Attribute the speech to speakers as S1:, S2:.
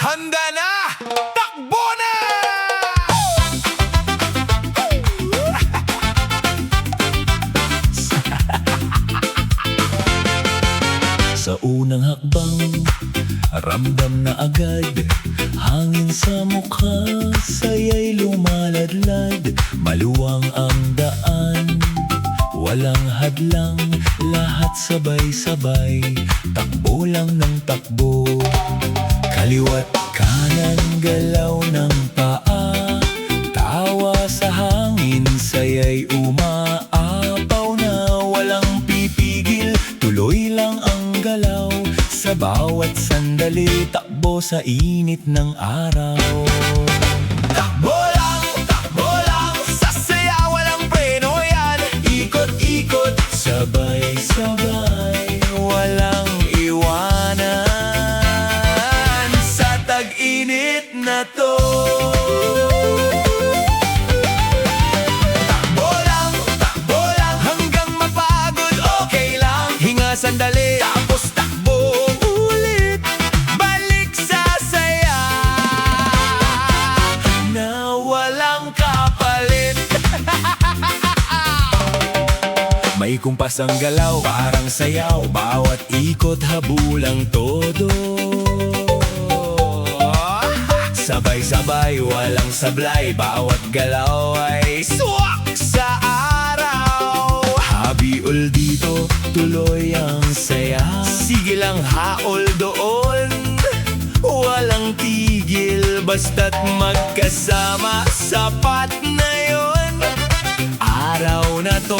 S1: Handa na! Takbo na!
S2: Sa unang hakbang, ramdam na agad hangin sa mukha, saya'y lumaladlad. Maluwang ang daan, walang hadlang, lahat sabay-sabay, takbo lang ng takbo. Kaliwat kanan, galaw ng paa, tawa sa hangin, saya'y umaapaw na walang pipigil. Tuloy lang ang galaw, sa bawat sandali, takbo sa init ng araw.
S1: Takbo lang, sa saya walang preno yan. Ikot-ikot,
S2: Sabay-sabay, walang iwanan
S1: sa tag-init na to. Takbo lang, hanggang mapagod, okay lang. Hinga sandali, tapos takbo ulit. Balik sa saya na walang kapalit.
S2: May kumpas ang galaw, parang sayaw, bawat ikot habulang todo. Sabay-sabay, walang sablay, bawat galaw ay
S1: Swak sa araw.
S2: habiol dito, tuloy ang saya.
S1: Sige lang, haol doon. Walang tigil, basta't magkasama, sapat na yon. Araw na to,